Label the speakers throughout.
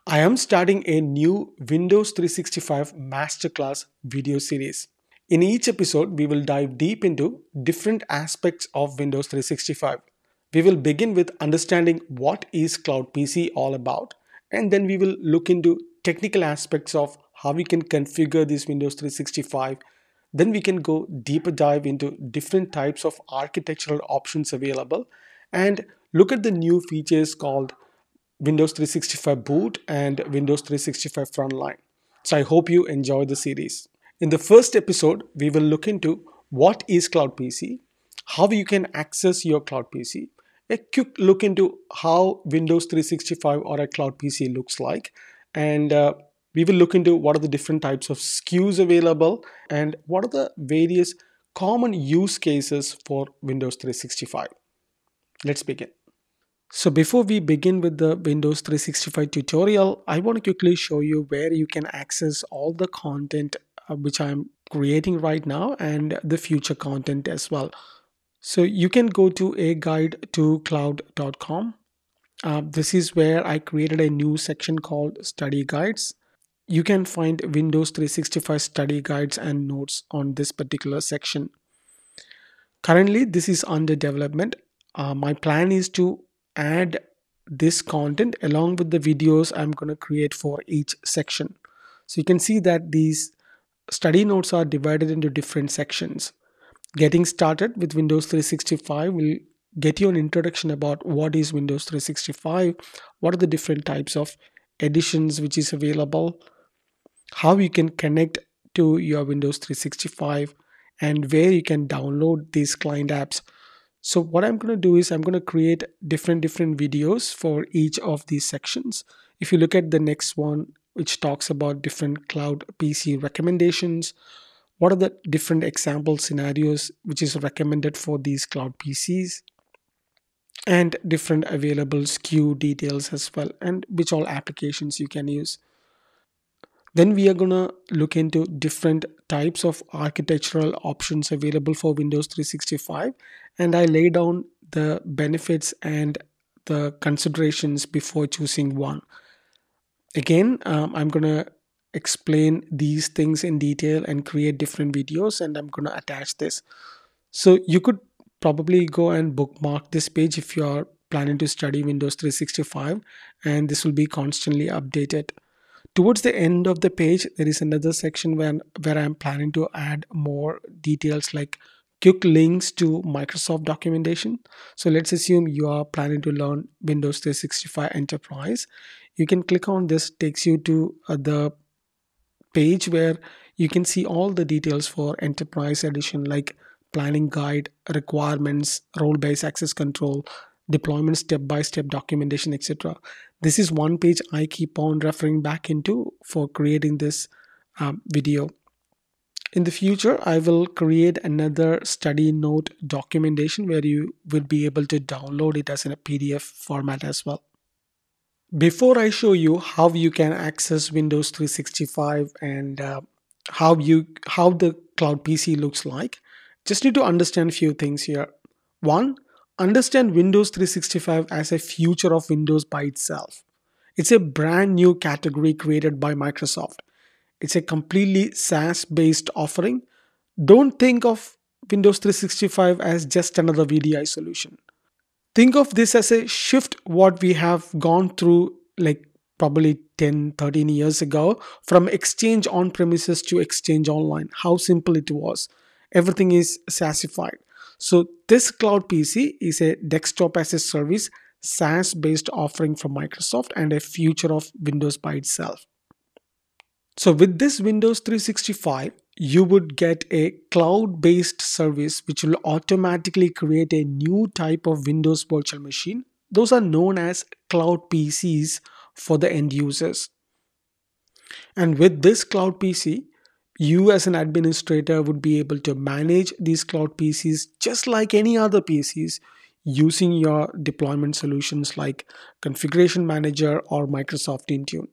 Speaker 1: I am starting a new Windows 365 Masterclass video series. In each episode, we will dive deep into different aspects of Windows 365. We will begin with understanding what is Cloud PC all about, and then we will look into technical aspects of how we can configure this Windows 365. Then we can go deeper dive into different types of architectural options available and look at the new features called Windows 365 Boot and Windows 365 Frontline. So I hope you enjoy the series. In the first episode, we will look into what is Cloud PC, how you can access your Cloud PC, a quick look into how Windows 365 or a Cloud PC looks like, and we will look into what are the different types of SKUs available and what are the various common use cases for Windows 365. Let's begin. So before we begin with the Windows 365 tutorial, I want to quickly show you where you can access all the content which I'm creating right now and the future content as well. So you can go to a guide to cloud.com. This is where I created a new section called study guides. You can find Windows 365 study guides and notes on this particular section. Currently, this is under development. My plan is to add this content along with the videos I'm going to create for each section. So you can see that these study notes are divided into different sections. Getting started with Windows 365 will get you an introduction about what is Windows 365, what are the different types of editions which is available, how you can connect to your Windows 365, and where you can download these client apps. So what I'm going to do is I'm going to create different videos for each of these sections. If you look at the next one, which talks about different cloud PC recommendations, what are the different example scenarios which is recommended for these cloud PCs, and different available SKU details as well, and which all applications you can use. Then we are going to look into different types of architectural options available for Windows 365, and I lay down the benefits and the considerations before choosing one. Again, I'm going to explain these things in detail and create different videos, and I'm going to attach this. So you could probably go and bookmark this page if you are planning to study Windows 365, and this will be constantly updated. Towards the end of the page, there is another section where I'm planning to add more details like quick links to Microsoft documentation. So let's assume you are planning to learn Windows 365 Enterprise. You can click on this, takes you to the page where you can see all the details for Enterprise Edition like planning guide, requirements, role-based access control, deployment step-by-step documentation, etc. This is one page I keep on referring back into for creating this video. In the future, I will create another study note documentation where you will be able to download it as in a PDF format as well. Before I show you how you can access Windows 365 and how the cloud PC looks like, just need to understand a few things here. One, understand Windows 365 as a future of Windows by itself. It's a brand new category created by Microsoft. It's a completely SaaS based offering. Don't think of Windows 365 as just another VDI solution. Think of this as a shift what we have gone through like probably 10, 13 years ago from Exchange on premises to Exchange online. How simple it was. Everything is SaaSified. So this cloud PC is a desktop as a service SaaS based offering from Microsoft and a future of Windows by itself. So with this Windows 365, you would get a cloud-based service which will automatically create a new type of Windows virtual machine. Those are known as cloud PCs for the end users. And with this cloud PC, you as an administrator would be able to manage these cloud PCs just like any other PCs using your deployment solutions like Configuration Manager or Microsoft Intune.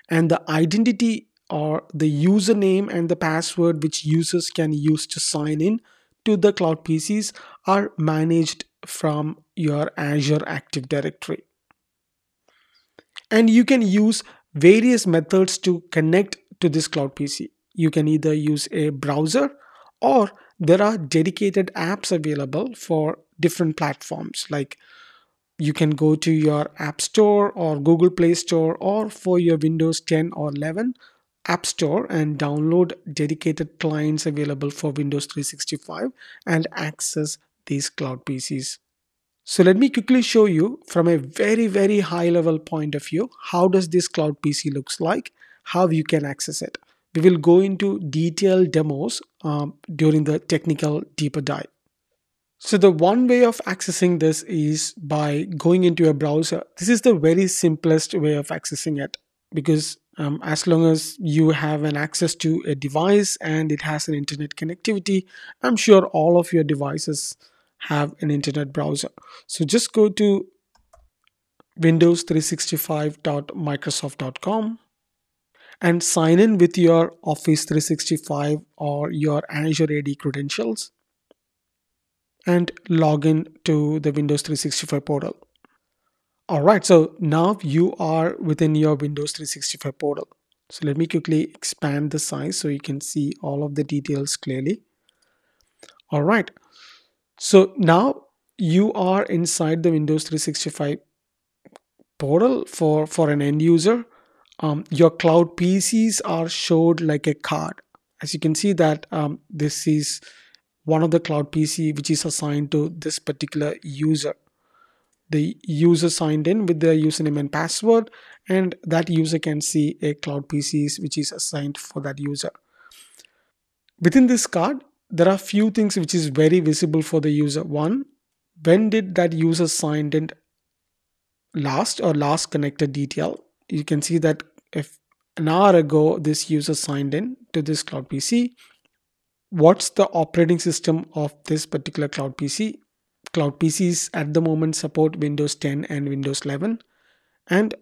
Speaker 1: And the identity or the username and the password which users can use to sign in to the cloud PCs are managed from your Azure Active Directory. And you can use various methods to connect to this cloud PC. You can either use a browser, or there are dedicated apps available for different platforms. Like, you can go to your App Store or Google Play Store, or for your Windows 10 or 11 App Store, and download dedicated clients available for Windows 365 and access these cloud PCs. So let me quickly show you from a very, very high level point of view, how does this cloud PC looks like, how you can access it. We will go into detailed demos during the technical deeper dive. So the one way of accessing this is by going into a browser. This is the very simplest way of accessing it, because as long as you have an access to a device and it has an internet connectivity, I'm sure all of your devices have an internet browser. So just go to windows365.microsoft.com and sign in with your Office 365 or your Azure AD credentials, and log in to the Windows 365 portal. All right, so now you are within your Windows 365 portal. So let me quickly expand the size so you can see all of the details clearly. All right, so now you are inside the Windows 365 portal. For an end user, your cloud PCs are showed like a card. As you can see that this is one of the cloud PC which is assigned to this particular user. The user signed in with their username and password, and that user can see a cloud PCs which is assigned for that user. Within this card, there are few things which is very visible for the user. One, when did that user signed in last, or last connected detail. You can see that if an hour ago this user signed in to this cloud PC, what's the operating system of this particular cloud PC. Cloud PCs at the moment support Windows 10 and Windows 11, and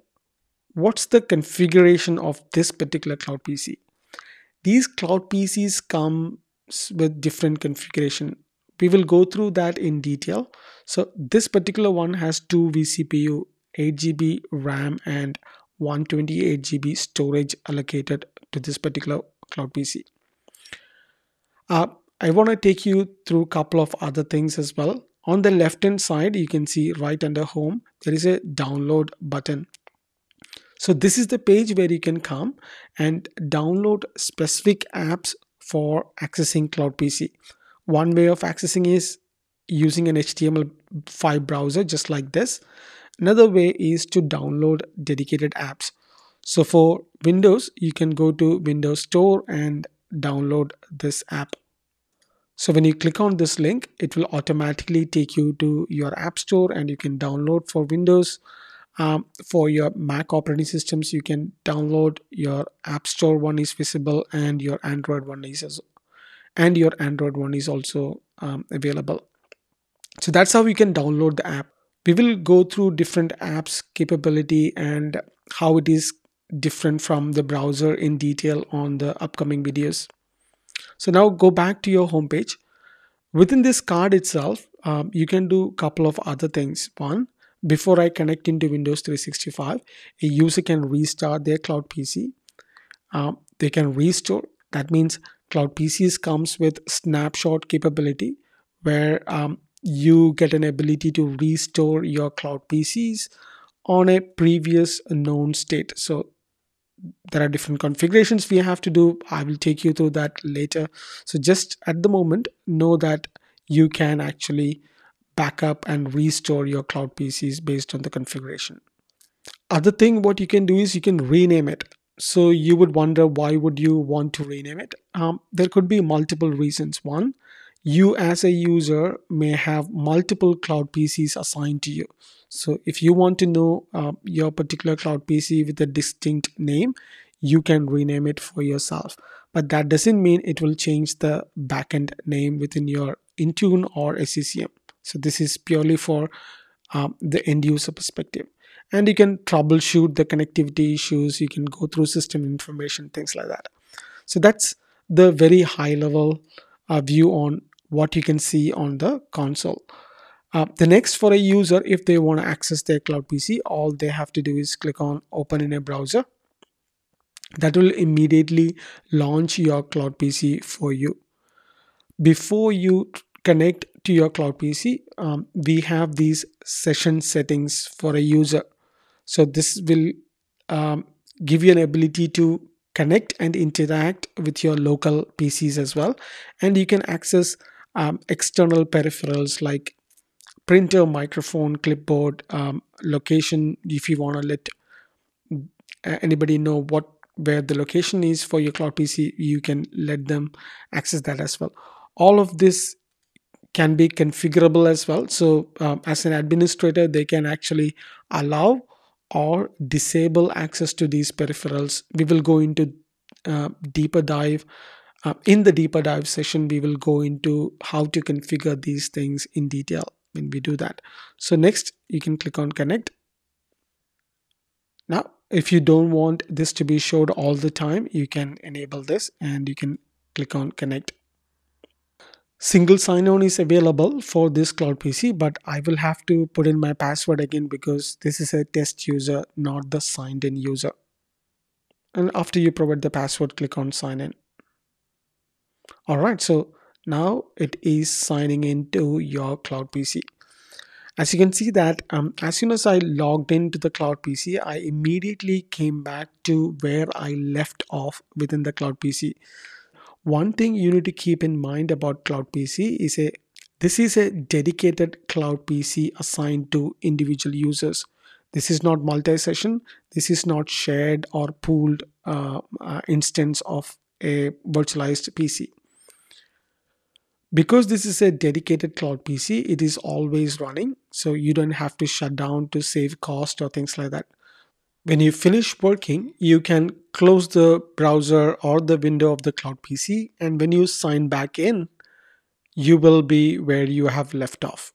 Speaker 1: what's the configuration of this particular cloud PC. These cloud PCs come with different configuration. We will go through that in detail. So this particular one has 2 vCPU, 8 GB RAM, and 128 GB storage allocated to this particular cloud PC. I want to take you through a couple of other things as well. On the left hand side, you can see right under home, there is a download button. So this is the page where you can come and download specific apps for accessing cloud PC. One way of accessing is using an HTML5 browser just like this. Another way is to download dedicated apps. So for Windows, you can go to Windows Store and download this app. So when you click on this link, it will automatically take you to your App Store, and you can download for Windows. For your Mac operating systems, you can download your App Store one is visible, and your Android one is also available. So that's how you can download the app. We will go through different apps capability and how it is different from the browser in detail on the upcoming videos. So now go back to your homepage. Within this card itself, you can do a couple of other things. One, before I connect into Windows 365, a user can restart their cloud PC. They can restore. That means cloud PCs comes with snapshot capability, where you get an ability to restore your cloud PCs on a previous known state. So there are different configurations we have to do. I will take you through that later. So just at the moment, know that you can actually back up and restore your cloud PCs based on the configuration. Other thing what you can do is you can rename it. So you would wonder, why would you want to rename it? There could be multiple reasons. One, you as a user may have multiple cloud PCs assigned to you. So if you want to know your particular cloud PC with a distinct name, you can rename it for yourself. But that doesn't mean it will change the backend name within your Intune or SCCM. So this is purely for the end user perspective. And you can troubleshoot the connectivity issues. You can go through system information, things like that. So that's the very high level view on what you can see on the console. The next, for a user, if they want to access their cloud PC, all they have to do is click on open in a browser. That will immediately launch your cloud PC for you. Before you connect to your cloud PC, we have these session settings for a user. So this will um, give you an ability to connect and interact with your local PCs as well. And you can access external peripherals like printer, microphone, clipboard, location. If you want to let anybody know where the location is for your cloud PC, you can let them access that as well. All of this can be configurable as well. So as an administrator, they can actually allow or disable access to these peripherals. We will go into deeper dive. In the deeper dive session, we will go into how to configure these things in detail when we do that. So next, you can click on connect. Now, if you don't want this to be showed all the time, you can enable this and you can click on connect. Single sign-on is available for this cloud PC, but I will have to put in my password again because this is a test user, not the signed in user. And after you provide the password, click on sign in. All right, so now it is signing into your cloud PC. As you can see that as soon as I logged into the cloud PC, I immediately came back to where I left off within the cloud PC. One thing you need to keep in mind about cloud PC is this is a dedicated cloud PC assigned to individual users. This is not multi-session. This is not shared or pooled instance of a virtualized PC. Because this is a dedicated cloud PC, it is always running. So you don't have to shut down to save cost or things like that. When you finish working, you can close the browser or the window of the cloud PC. And when you sign back in, you will be where you have left off.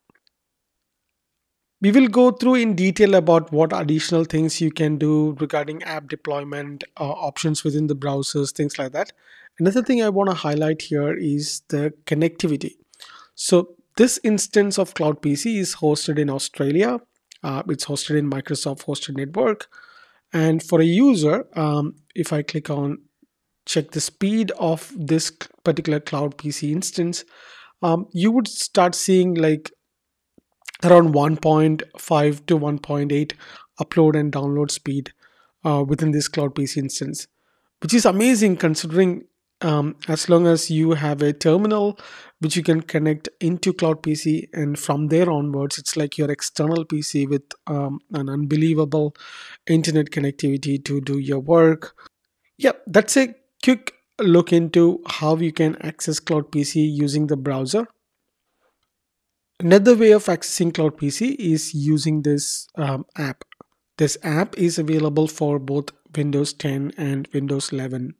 Speaker 1: We will go through in detail about what additional things you can do regarding app deployment, options within the browsers, things like that. Another thing I want to highlight here is the connectivity. So this instance of Cloud PC is hosted in Australia. It's hosted in Microsoft hosted network. And for a user, if I click on check the speed of this particular Cloud PC instance, you would start seeing like around 1.5 to 1.8 upload and download speed within this Cloud PC instance, which is amazing considering as long as you have a terminal which you can connect into Cloud PC, and from there onwards, it's like your external PC with an unbelievable internet connectivity to do your work. Yeah, that's a quick look into how you can access Cloud PC using the browser. Another way of accessing Cloud PC is using this app. This app is available for both Windows 10 and Windows 11.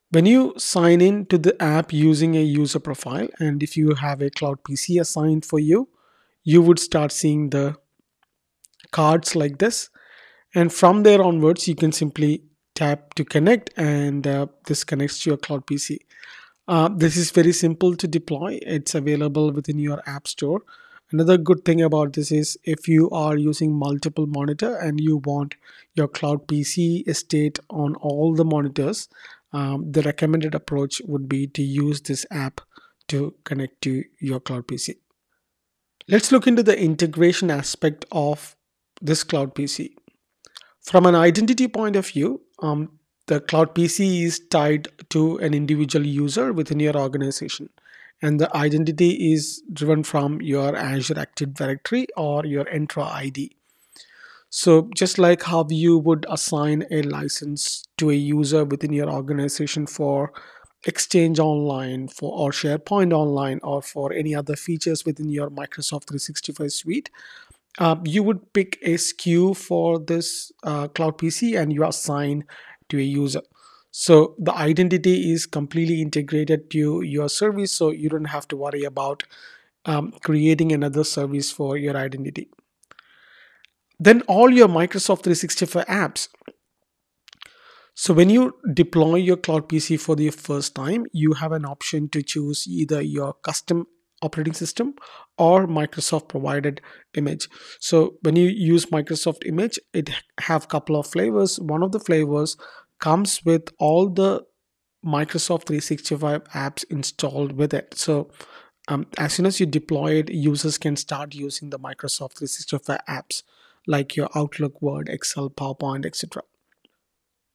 Speaker 1: When you sign in to the app using a user profile, and if you have a Cloud PC assigned for you, you would start seeing the cards like this. And from there onwards, you can simply tap to connect, and this connects to your Cloud PC. This is very simple to deploy. It's available within your app store. Another good thing about this is if you are using multiple monitor and you want your cloud PC estate on all the monitors, the recommended approach would be to use this app to connect to your cloud PC. Let's look into the integration aspect of this cloud PC. From an identity point of view, the cloud PC is tied to an individual user within your organization, and the identity is driven from your Azure Active Directory or your Entra ID. So just like how you would assign a license to a user within your organization for Exchange Online for or SharePoint Online or for any other features within your Microsoft 365 suite, you would pick a SKU for this cloud PC and you assign to a user. So the identity is completely integrated to your service, so you don't have to worry about creating another service for your identity. Then all your Microsoft 365 apps. So when you deploy your cloud PC for the first time, you have an option to choose either your custom operating system or Microsoft provided image. So when you use Microsoft image, it have couple of flavors. One of the flavors comes with all the Microsoft 365 apps installed with it. So as soon as you deploy it, users can start using the Microsoft 365 apps like your Outlook, Word, Excel, PowerPoint, etc.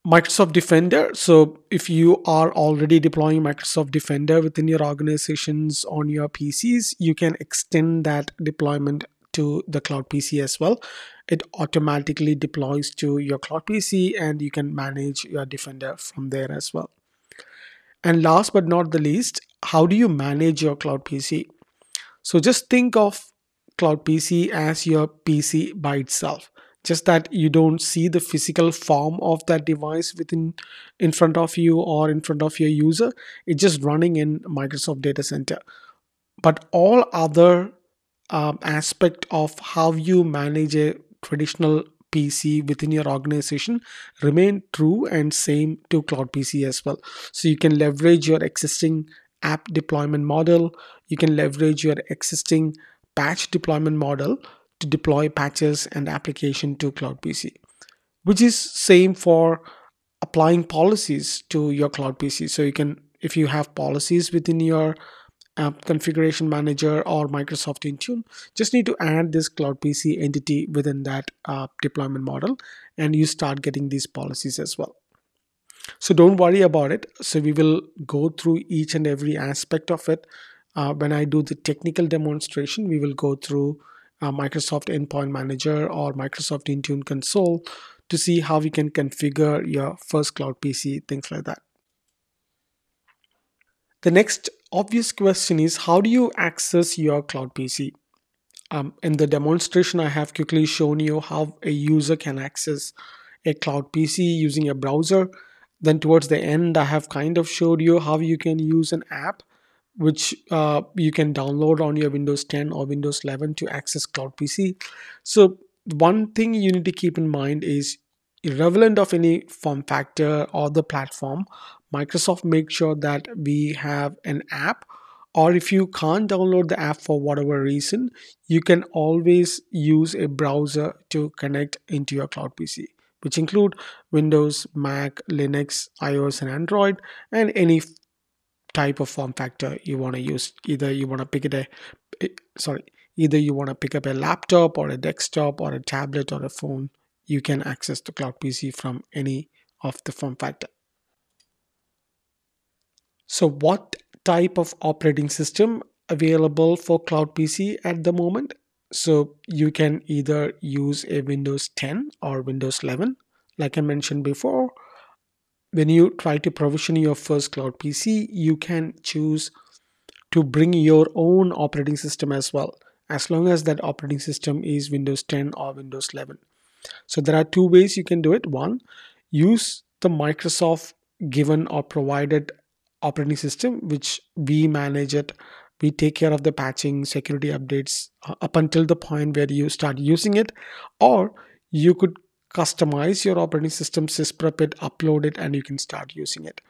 Speaker 1: Microsoft Defender. So if you are already deploying Microsoft Defender within your organizations on your PCs, you can extend that deployment to the cloud PC as well. It automatically deploys to your cloud PC and you can manage your Defender from there as well. And last but not the least, how do you manage your cloud PC? So just think of cloud PC as your PC by itself. Just that you don't see the physical form of that device within in front of you or in front of your user. It's just running in Microsoft data center. But all other aspect of how you manage a traditional PC within your organization remain true and same to cloud PC as well. So you can leverage your existing app deployment model, you can leverage your existing patch deployment model to deploy patches and application to cloud PC, which is same for applying policies to your cloud PC. So you can, if you have policies within your configuration manager or Microsoft Intune, just need to add this cloud PC entity within that deployment model, and you start getting these policies as well. So don't worry about it. So we will go through each and every aspect of it. When I do the technical demonstration, we will go through Microsoft Endpoint Manager or Microsoft Intune console to see how we can configure your first cloud PC, things like that. The next obvious question is, how do you access your cloud PC? In the demonstration, I have quickly shown you how a user can access a cloud PC using a browser. Then towards the end, I have kind of showed you how you can use an app which you can download on your Windows 10 or Windows 11 to access cloud PC. So one thing you need to keep in mind is, irrelevant of any form factor or the platform, Microsoft makes sure that we have an app, or if you can't download the app for whatever reason, you can always use a browser to connect into your cloud PC, which include Windows, Mac, Linux, iOS and Android, and any type of form factor you want to use. Either you want to pick it a sorry either you want to pick up a laptop or a desktop or a tablet or a phone, you can access the cloud PC from any of the form factor. So what type of operating system available for cloud PC at the moment? So you can either use a Windows 10 or Windows 11. Like I mentioned before, when you try to provision your first cloud PC, you can choose to bring your own operating system as well, as long as that operating system is Windows 10 or Windows 11. So there are two ways you can do it. One, use the Microsoft given or provided operating system, which we manage it. We take care of the patching, security updates up until the point where you start using it. Or you could customize your operating system, sysprep it, upload it, and you can start using it.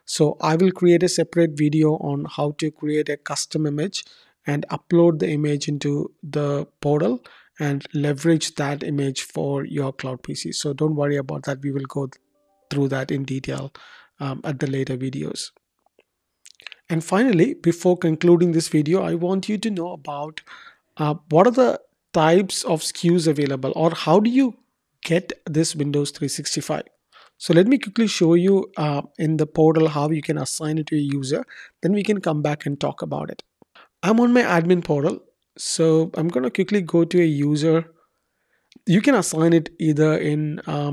Speaker 1: So I will create a separate video on how to create a custom image and upload the image into the portal and leverage that image for your cloud PC. So don't worry about that. We will go through that in detail at the later videos. And finally, before concluding this video, I want you to know about what are the types of SKUs available, or how do you get this Windows 365. So let me quickly show you in the portal how you can assign it to a user. Then we can come back and talk about it. I'm on my admin portal. So I'm going to quickly go to a user. You can assign it either in a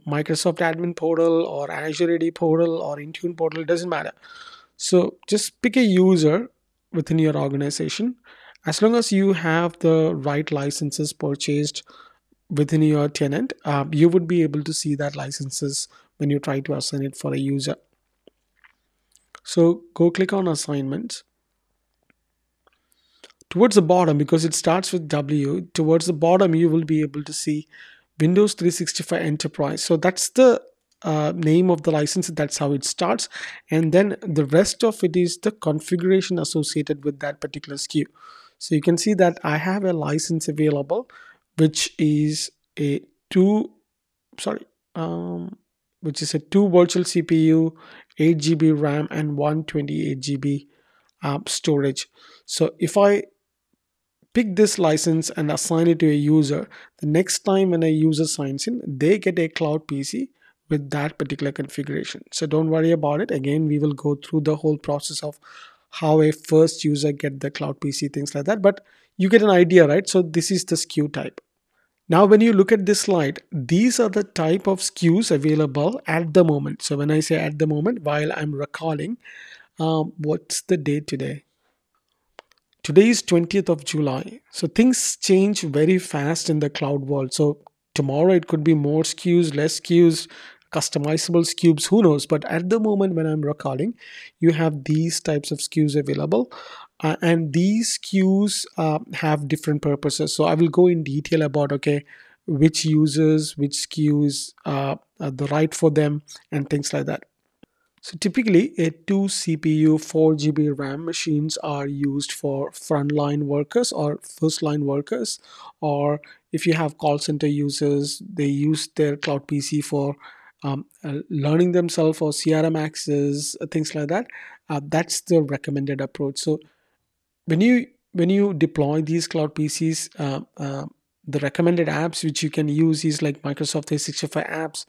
Speaker 1: Microsoft admin portal or Azure AD portal or Intune portal. It doesn't matter. So just pick a user within your organization. As long as you have the right licenses purchased within your tenant, you would be able to see that licenses when you try to assign it for a user. So go click on assignments. Towards the bottom, because it starts with W, towards the bottom you will be able to see Windows 365 Enterprise. So that's the name of the license. That's how it starts, and then the rest of it is the configuration associated with that particular SKU. So you can see that I have a license available, which is a two sorry which is a two virtual CPU, 8 GB RAM, and 128 GB storage. So if I pick this license and assign it to a user, the next time when a user signs in, they get a cloud PC with that particular configuration. So don't worry about it. Again, we will go through the whole process of how a first user get the cloud PC, things like that. But you get an idea, right? So this is the SKU type. Now, when you look at this slide, these are the type of SKUs available at the moment. So when I say at the moment, while I'm recording, what's the date today? Today is 20th of July. So things change very fast in the cloud world. So tomorrow it could be more SKUs, less SKUs, customizable SKUs, who knows? But at the moment when I'm recording, you have these types of SKUs available. And these SKUs have different purposes. So I will go in detail about, okay, which users, which SKUs are the right for them and things like that. So typically, a 2 CPU, 4 GB RAM machines are used for frontline workers or first line workers, or if you have call center users, they use their cloud PC for learning themselves or CRM access, things like that. That's the recommended approach. So when you deploy these cloud PCs, the recommended apps which you can use is like Microsoft 365 apps,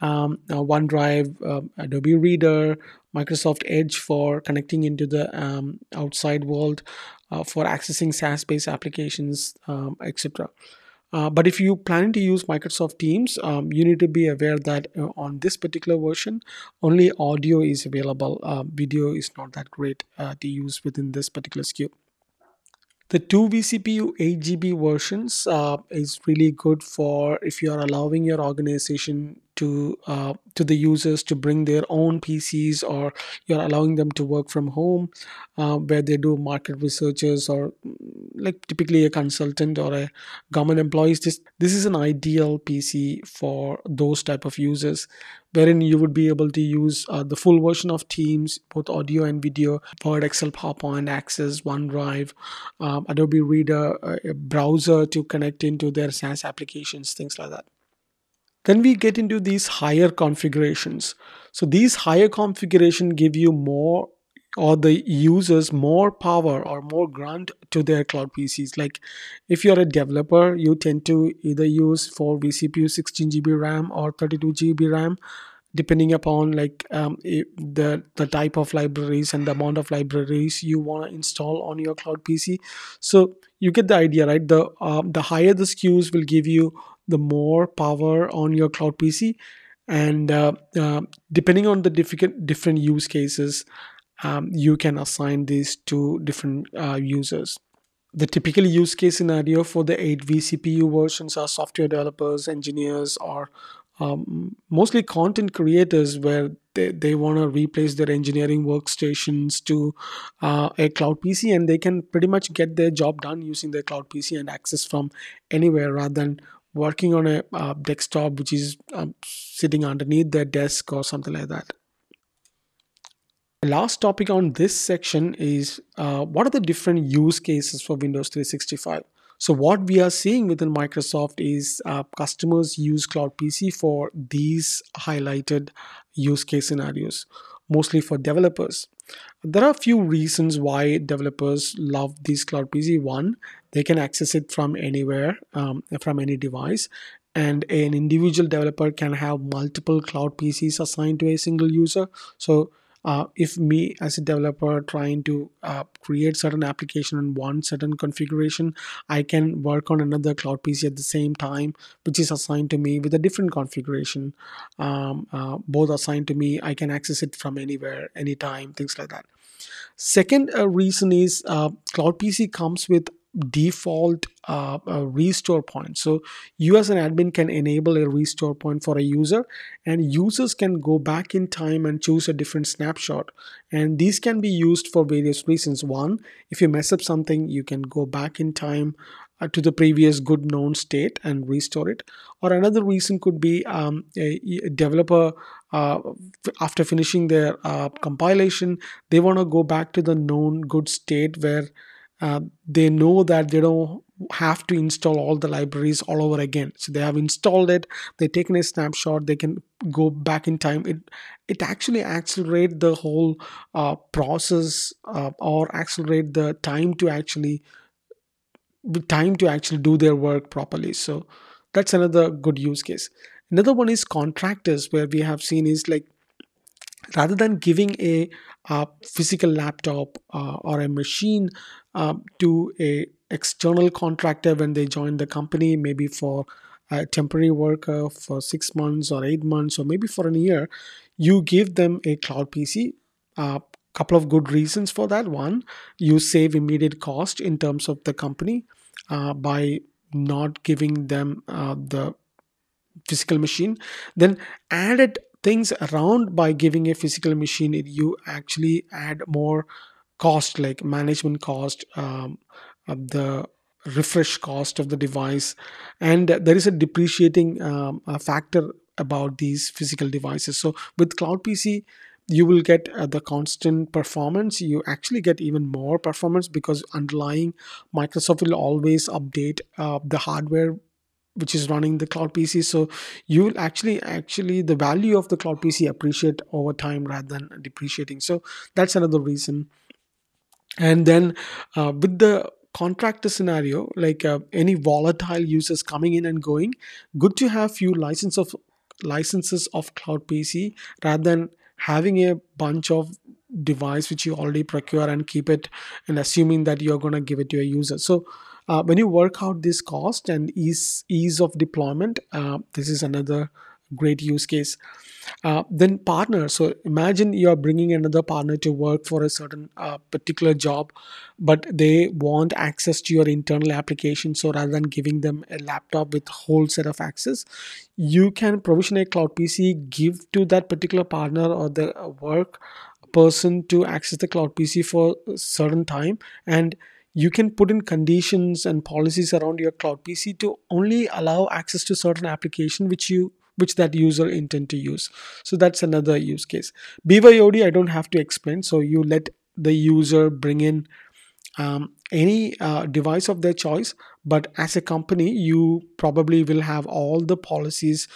Speaker 1: OneDrive, Adobe Reader, Microsoft Edge for connecting into the outside world, for accessing SaaS-based applications, etc. But if you plan to use Microsoft Teams, you need to be aware that on this particular version, only audio is available. Video is not that great to use within this particular SKU. The 2 vCPU 8 GB versions is really good for if you are allowing your organization to the users to bring their own PCs, or you're allowing them to work from home, where they do market researches, or like typically a consultant or a government employees. This is an ideal PC for those type of users, wherein you would be able to use the full version of Teams, both audio and video, Word, Excel, PowerPoint, Access, OneDrive, Adobe Reader, a browser to connect into their SaaS applications, things like that. Then we get into these higher configurations. So these higher configuration give you more, or the users more power or more grant to their cloud PCs. Like if you're a developer, you tend to either use 4 vCPU, 16 GB RAM, or 32 GB RAM, depending upon like the type of libraries and the amount of libraries you want to install on your cloud PC. So you get the idea, right? The higher the SKUs will give you the more power on your cloud PC, and depending on the different use cases, you can assign these to different users. The typical use case scenario for the 8 vCPU versions are software developers, engineers, or mostly content creators, where they want to replace their engineering workstations to a cloud PC, and they can pretty much get their job done using their cloud PC and access from anywhere, rather than working on a desktop which is sitting underneath their desk or something like that. The last topic on this section is what are the different use cases for Windows 365? So what we are seeing within Microsoft is customers use Cloud PC for these highlighted use case scenarios, mostly for developers. There are a few reasons why developers love these Cloud PC. One, they can access it from anywhere, from any device. And an individual developer can have multiple Cloud PCs assigned to a single user. So if me as a developer trying to create certain application in one certain configuration, I can work on another cloud PC at the same time, which is assigned to me with a different configuration. Both assigned to me, I can access it from anywhere, anytime, things like that. Second reason is Cloud PC comes with default restore point. So you as an admin can enable a restore point for a user, and users can go back in time and choose a different snapshot. And these can be used for various reasons. One, if you mess up something, you can go back in time, to the previous good known state and restore it. Or another reason could be a developer, uh, after finishing their compilation, they want to go back to the known good state where they know that they don't have to install all the libraries all over again. So they have installed it, they've taken a snapshot, they can go back in time. It actually accelerate the whole process, or accelerate the time to actually do their work properly. So that's another good use case. Another one is contractors, where we have seen is like, rather than giving a physical laptop or a machine to a external contractor when they join the company, maybe for a temporary worker for 6 months or 8 months or maybe for a year, you give them a cloud PC. Couple of good reasons for that. One, you save immediate cost in terms of the company by not giving them the physical machine. Then added things around by giving a physical machine, you actually add more cost, like management cost, the refresh cost of the device, and there is a depreciating factor about these physical devices. So with cloud PC, you will get the constant performance. You actually get even more performance because underlying Microsoft will always update the hardware which is running the cloud PC. So you will actually the value of the cloud PC appreciate over time rather than depreciating. So that's another reason. And then with the contractor scenario, like any volatile users coming in and going, good to have few licenses of cloud PC rather than having a bunch of device which you already procure and keep it and assuming that you're going to give it to a user. So when you work out this cost and ease of deployment, this is another great use case. Then partners. So imagine you're bringing another partner to work for a certain particular job, but they want access to your internal application. So rather than giving them a laptop with whole set of access, you can provision a cloud PC, give to that particular partner or the work person to access the cloud PC for a certain time, and you can put in conditions and policies around your cloud PC to only allow access to certain application which that user intend to use. So that's another use case. BYOD, I don't have to explain. So you let the user bring in any device of their choice, but as a company you probably will have all the policies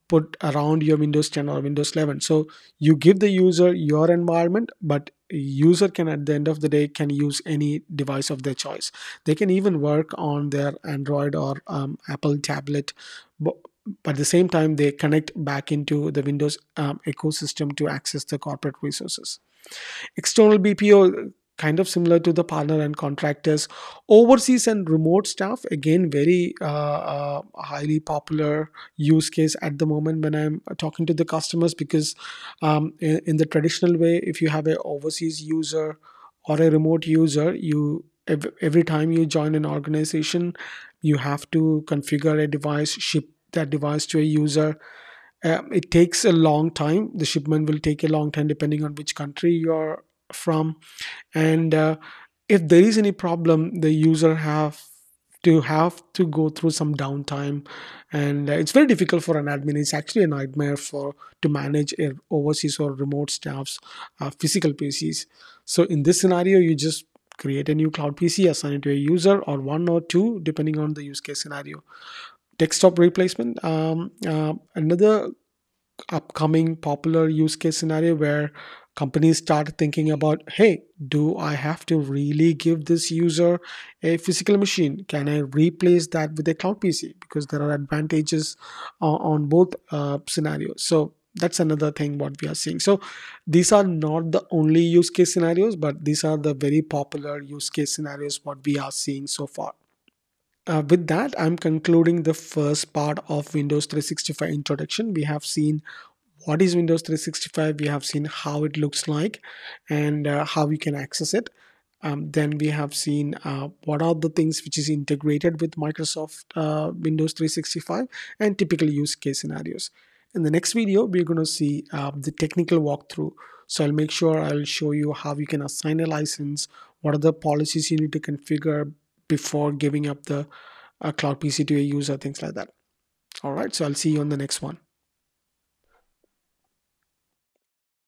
Speaker 1: put around your Windows 10 or Windows 11. So you give the user your environment, but user can at the end of the day can use any device of their choice. They can even work on their Android or Apple tablet, but at the same time they connect back into the Windows ecosystem to access the corporate resources. External BPO, kind of similar to the partner and contractors. Overseas and remote staff, again, very highly popular use case at the moment when I'm talking to the customers, because in the traditional way, if you have an overseas user or a remote user, every time you join an organization, you have to configure a device, ship that device to a user. It takes a long time. The shipment will take a long time depending on which country you're from, and if there is any problem, the user have to go through some downtime, and it's very difficult for an admin. It's actually a nightmare for to manage a overseas or remote staff's physical PCs. So in this scenario, you just create a new cloud PC, assign it to a user or one or two depending on the use case scenario. Desktop replacement, another upcoming popular use case scenario where companies start thinking about, hey, do I have to really give this user a physical machine? Can I replace that with a cloud PC? Because there are advantages on both scenarios. So that's another thing what we are seeing. So these are not the only use case scenarios, but these are the very popular use case scenarios what we are seeing so far. With that, I'm concluding the first part of Windows 365 introduction. We have seen what is Windows 365, we have seen how it looks like and how you can access it. Then we have seen what are the things which is integrated with Microsoft Windows 365 and typical use case scenarios. In the next video, we're going to see the technical walkthrough. So I'll make sure I'll show you how you can assign a license, what are the policies you need to configure before giving up the cloud PC to a user, things like that. All right, so I'll see you on the next one.